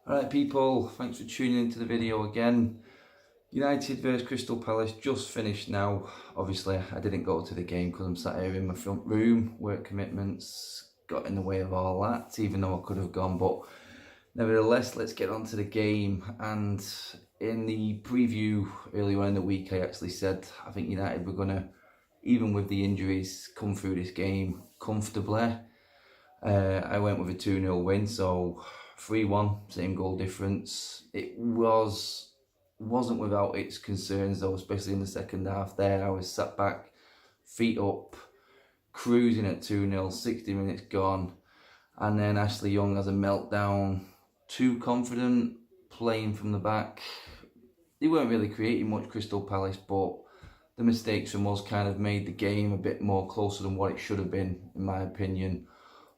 Alright people, thanks for tuning into the video again. United vs Crystal Palace just finished now. Obviously I didn't go to the game because I'm sat here in my front room. Work commitments got in the way of all that, even though I could have gone. But nevertheless, let's get on to the game. And in the preview earlier on in the week, I actually said I think United were going to, even with the injuries, come through this game comfortably. I went with a 2-0 win, so 3-1, same goal difference. It wasn't without its concerns though, especially in the second half there. I was sat back, feet up, cruising at 2-0, 60 minutes gone, and then Ashley Young has a meltdown, too confident, playing from the back. They weren't really creating much, Crystal Palace, but the mistakes from us kind of made the game a bit more closer than what it should have been, in my opinion.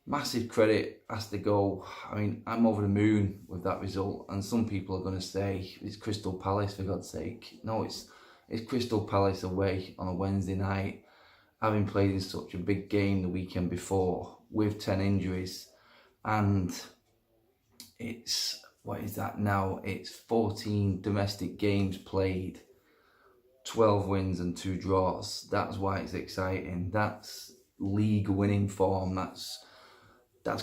Massive credit has to go. I mean, I'm over the moon with that result, and some people are going to say it's Crystal Palace, for God's sake. No, it's Crystal Palace away on a Wednesday night, having played in such a big game the weekend before with 10 injuries, and it's, what is that now? It's 14 domestic games played, 12 wins and 2 draws. That's why it's exciting. That's league winning form. That's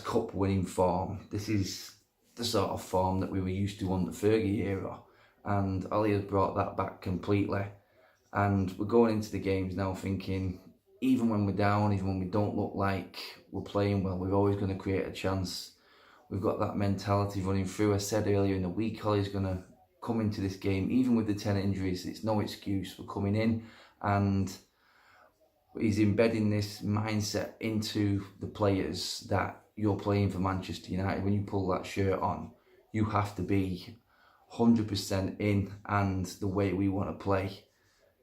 cup winning form. This is the sort of form that we were used to on the Fergie era, and Ollie has brought that back completely. And we're going into the games now thinking, even when we're down, even when we don't look like we're playing well, we're always going to create a chance. We've got that mentality running through. I said earlier in the week, Ollie's going to come into this game, even with the 10 injuries, it's no excuse. We're coming in and he's embedding this mindset into the players that you're playing for Manchester United. When you pull that shirt on, you have to be 100% in and the way we want to play.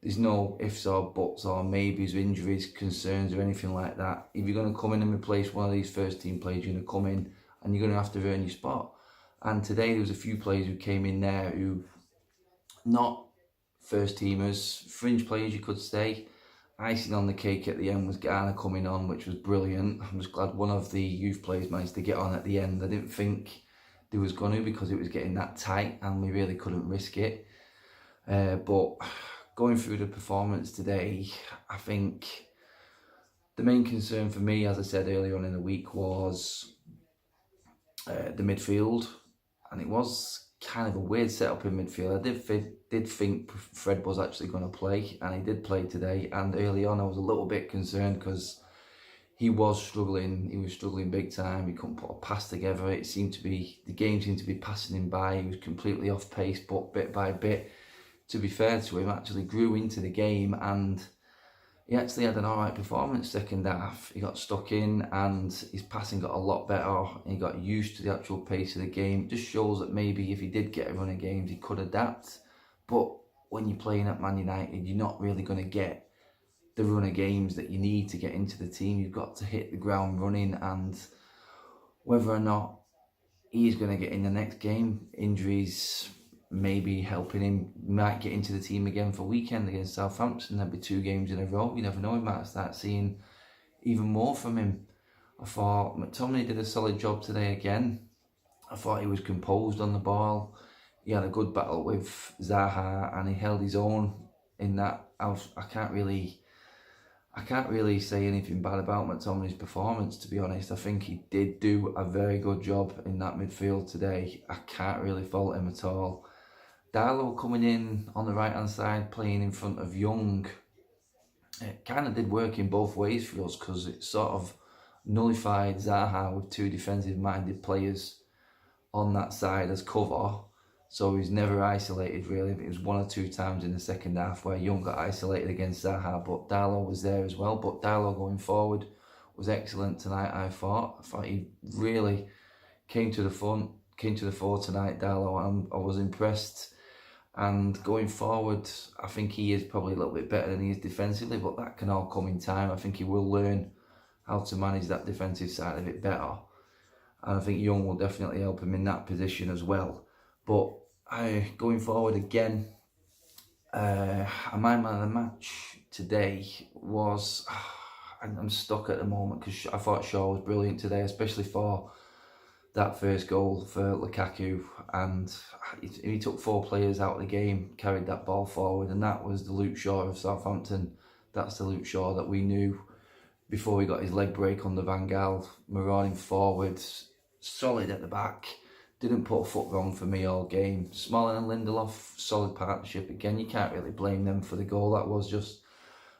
There's no ifs or buts or maybes or injuries, concerns or anything like that. If you're going to come in and replace one of these first team players, you're going to come in and you're going to have to earn your spot. And today there was a few players who came in there who, not first teamers, fringe players you could say. Icing on the cake at the end was Garner coming on, which was brilliant. I was glad one of the youth players managed to get on at the end. I didn't think they was going to, because it was getting that tight and we really couldn't risk it. But going through the performance today, I think the main concern for me, as I said earlier on in the week, was the midfield. And it was kind of a weird setup in midfield. I did think Fred was actually going to play, and he did play today. And early on I was a little bit concerned because he was struggling. He was struggling big time. He couldn't put a pass together. It seemed to be, the game seemed to be passing him by. He was completely off pace, but bit by bit, to be fair to him, actually grew into the game, and he actually had an alright performance second half. He got stuck in and his passing got a lot better. He got used to the actual pace of the game. It just shows that maybe if he did get a run of games, he could adapt. But when you're playing at Man United, you're not really going to get the run of games that you need to get into the team. You've got to hit the ground running, and whether or not he's going to get in the next game, injuries maybe helping him, might get into the team again for weekend against Southampton. There'll be 2 games in a row. You never know, we might start seeing even more from him. I thought McTominay did a solid job today again. I thought he was composed on the ball. He had a good battle with Zaha and he held his own in that. I can't really say anything bad about McTominay's performance, to be honest. I think he did do a very good job in that midfield today. I can't really fault him at all. Darlow coming in on the right hand side, playing in front of Young, it kind of did work in both ways for us, because it sort of nullified Zaha with 2 defensive minded players on that side as cover. So he's never isolated really. It was 1 or 2 times in the second half where Young got isolated against Zaha, but Darlow was there as well. But Darlow going forward was excellent tonight, I thought. I thought he really came to the fore tonight, Darlow, and I was impressed. And going forward, I think he is probably a little bit better than he is defensively, but that can all come in time. I think he will learn how to manage that defensive side of it better. And I think Young will definitely help him in that position as well. But going forward again, my man of the match today was, I'm stuck at the moment because I thought Shaw was brilliant today, especially for that first goal for Lukaku, and he took 4 players out of the game, carried that ball forward, and that was the Luke Shaw of Southampton. That's the Luke Shaw that we knew before he got his leg break under Van Gaal, marauding forwards, solid at the back, didn't put a foot wrong for me all game. Smalling and Lindelof, solid partnership. Again, you can't really blame them for the goal. That was just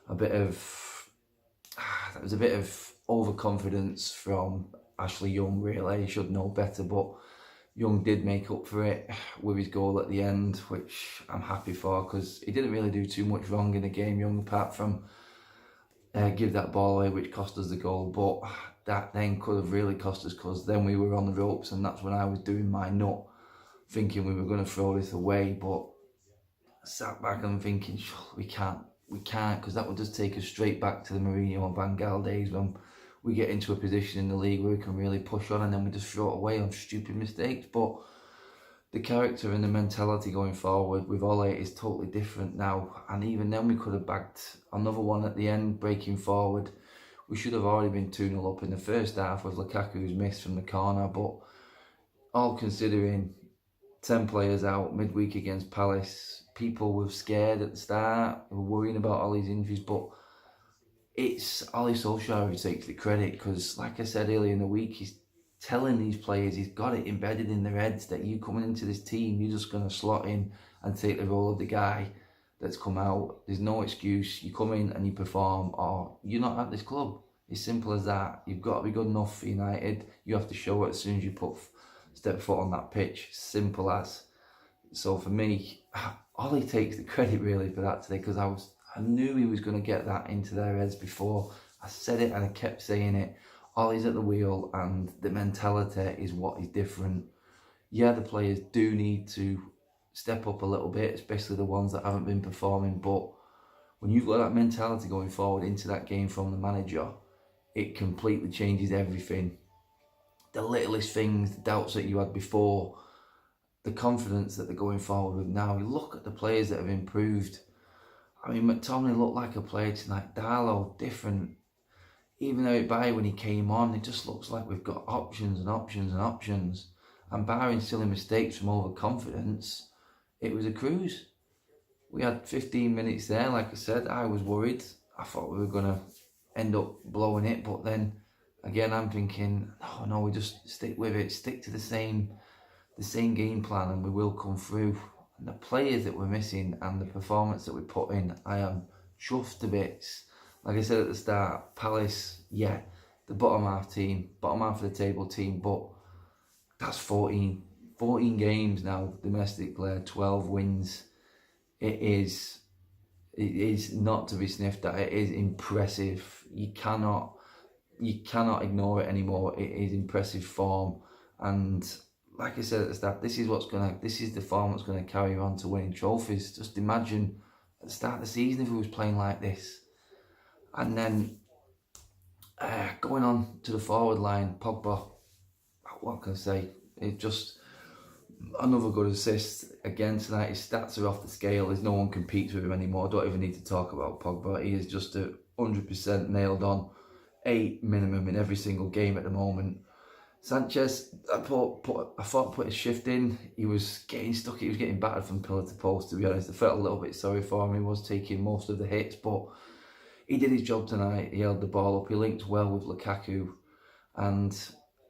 a bit of overconfidence from Ashley Young, really. He should know better, but Young did make up for it with his goal at the end, which I'm happy for, because he didn't really do too much wrong in the game, Young, apart from give that ball away, which cost us the goal. But that then could have really cost us, because then we were on the ropes, and that's when I was doing my nut, thinking we were going to throw this away. But I sat back and thinking, we can't, because that would just take us straight back to the Mourinho and Van Gaal days, when we get into a position in the league where we can really push on, and then we just throw it away on stupid mistakes. But the character and the mentality going forward with Ole is totally different now. And even then we could have bagged another one at the end, breaking forward. We should have already been 2-0 up in the first half with Lukaku's miss from the corner. But all considering, 10 players out midweek against Palace, people were scared at the start, were worrying about Ole's injuries, but it's Ole Solskjaer who takes the credit, because like I said earlier in the week, he's telling these players, he's got it embedded in their heads that you coming into this team, you're just going to slot in and take the role of the guy that's come out. There's no excuse. You come in and you perform, or you're not at this club. It's simple as that. You've got to be good enough for United. You have to show it as soon as you step foot on that pitch. Simple as. So for me, Ole takes the credit really for that today, because I knew he was going to get that into their heads before. I said it and I kept saying it. Ole's at the wheel, and the mentality is what is different. Yeah, the players do need to step up a little bit, especially the ones that haven't been performing. But when you've got that mentality going forward into that game from the manager, it completely changes everything. The littlest things, the doubts that you had before, the confidence that they're going forward with now. You look at the players that have improved. I mean, McTominay looked like a player tonight. Darlow, different. Even though when he came on, it just looks like we've got options and options and options. And barring silly mistakes from overconfidence, it was a cruise. We had 15 minutes there, like I said. I was worried. I thought we were going to end up blowing it. But then, again, I'm thinking, oh no, we just stick with it. Stick to the same game plan, and we will come through. And the players that we're missing and the performance that we put in, I am chuffed to bits. Like I said at the start, Palace, yeah, the bottom half of the table team, but that's 14 games now domestically, 12 wins. It is not to be sniffed at. It is impressive. You cannot ignore it anymore. It is impressive form, and like I said at the start, this is the form that's gonna carry on to winning trophies. Just imagine at the start of the season if we was playing like this. And then going on to the forward line, Pogba, what can I say? It's just another good assist. Again tonight, his stats are off the scale. There's no one competes with him anymore. I don't even need to talk about Pogba. He is just 100% nailed on. 8 minimum in every single game at the moment. Sanchez, I thought put his shift in. He was getting stuck. He was getting battered from pillar to post, to be honest. I felt a little bit sorry for him. He was taking most of the hits, but he did his job tonight. He held the ball up. He linked well with Lukaku, and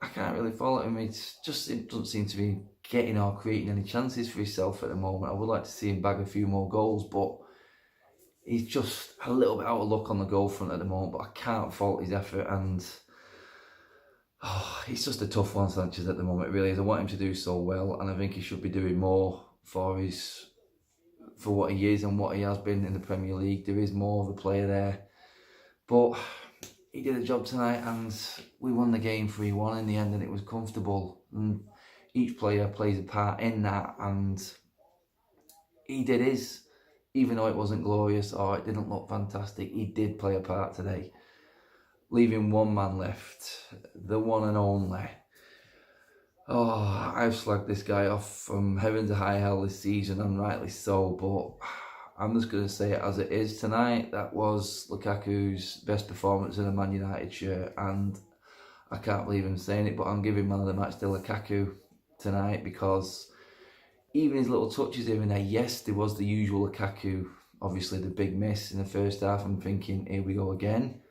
I can't really fault him. It doesn't seem to be getting or creating any chances for himself at the moment. I would like to see him bag a few more goals, but he's just a little bit out of luck on the goal front at the moment. But I can't fault his effort, and he's just a tough one, Sanchez, at the moment. It really is. I want him to do so well, and I think he should be doing more for what he is and what he has been in the Premier League. There is more of a player there. But he did a job tonight, and we won the game 3-1 in the end, and it was comfortable. And each player plays a part in that, and he did his. Even though it wasn't glorious or it didn't look fantastic, he did play a part today. Leaving one man left, the one and only. Oh, I've slagged this guy off from heaven to high hell this season, and rightly so, but I'm just going to say it as it is tonight. That was Lukaku's best performance in a Man United shirt, and I can't believe I'm saying it, but I'm giving man of the match to Lukaku tonight, because even his little touches here and there, yes, there was the usual Lukaku, obviously the big miss in the first half. I'm thinking, here we go again.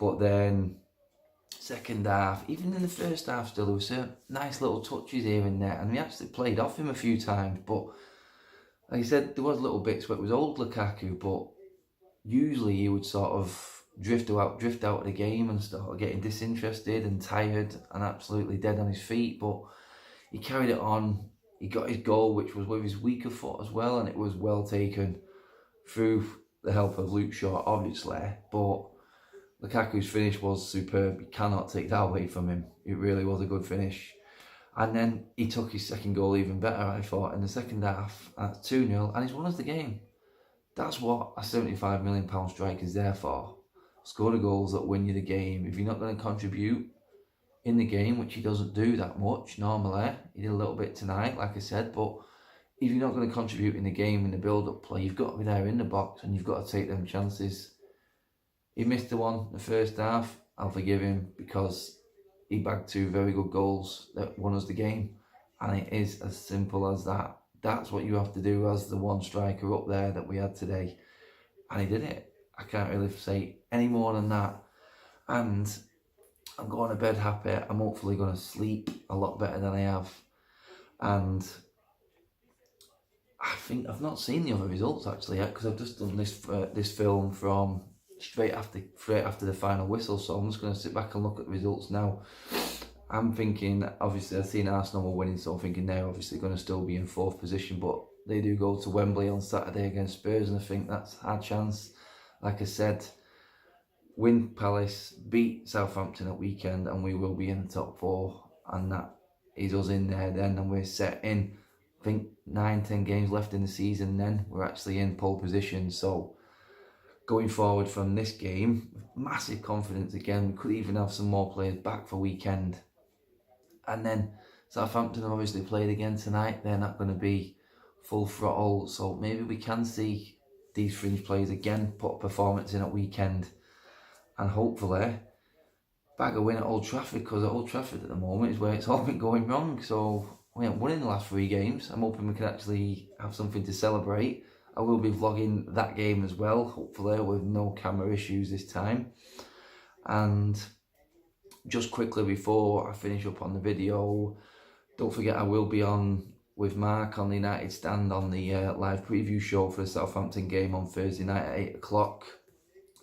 But then second half, even in the first half still, there were some nice little touches here and there, and we actually played off him a few times. But like I said, there was little bits where it was old Lukaku, but usually he would sort of drift out of the game and start getting disinterested and tired and absolutely dead on his feet. But he carried it on. He got his goal, which was with his weaker foot as well, and it was well taken through the help of Luke Shaw, obviously. But Lukaku's finish was superb. You cannot take that away from him. It really was a good finish. And then he took his second goal even better, I thought, in the second half at 2-0, and he's won us the game. That's what a £75 million striker is there for. Score the goals that win you the game. If you're not going to contribute in the game, which he doesn't do that much normally, he did a little bit tonight, like I said, but if you're not going to contribute in the game, in the build-up play, you've got to be there in the box and you've got to take them chances. He missed the one in the first half. I'll forgive him, because he bagged 2 very good goals that won us the game. And it is as simple as that. That's what you have to do as the one striker up there that we had today. And he did it. I can't really say any more than that. And I'm going to bed happy. I'm hopefully going to sleep a lot better than I have. And I think I've not seen the other results actually yet, because I've just done this film from straight after the final whistle, so I'm just going to sit back and look at the results now. I'm thinking, obviously I've seen Arsenal were winning, so I'm thinking they're obviously going to still be in 4th position, but they do go to Wembley on Saturday against Spurs, and I think that's our chance. Like I said, win Palace, beat Southampton at weekend, and we will be in the top 4, and that is us in there then, and we're set in, I think 9-10 games left in the season, then we're actually in pole position. So going forward from this game, massive confidence again. We could even have some more players back for weekend. And then Southampton have obviously played again tonight. They're not going to be full throttle, so maybe we can see these fringe players again put a performance in at weekend, and hopefully bag a win at Old Trafford, because at Old Trafford at the moment is where it's all been going wrong. So we haven't won in the last 3 games. I'm hoping we can actually have something to celebrate. I will be vlogging that game as well, hopefully with no camera issues this time. And just quickly before I finish up on the video, don't forget I will be on with Mark on the United Stand on the live preview show for the Southampton game on Thursday night at 8 o'clock.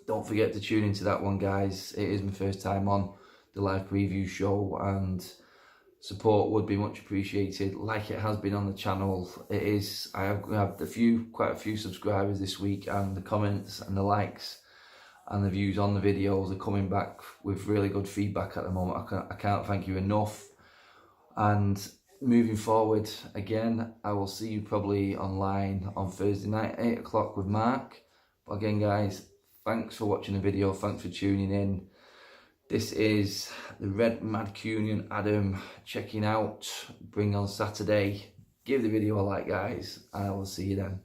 Don't forget to tune into that one, guys. It is my first time on the live preview show, and support would be much appreciated, like it has been on the channel. It is. I have quite a few subscribers this week, and the comments and the likes and the views on the videos are coming back with really good feedback at the moment. I can't thank you enough. And moving forward, again, I will see you probably online on Thursday night, 8 o'clock with Mark. But again, guys, thanks for watching the video. Thanks for tuning in. This is the Red Madcunian Adam checking out. Bring on Saturday. Give the video a like, guys, and I will see you then.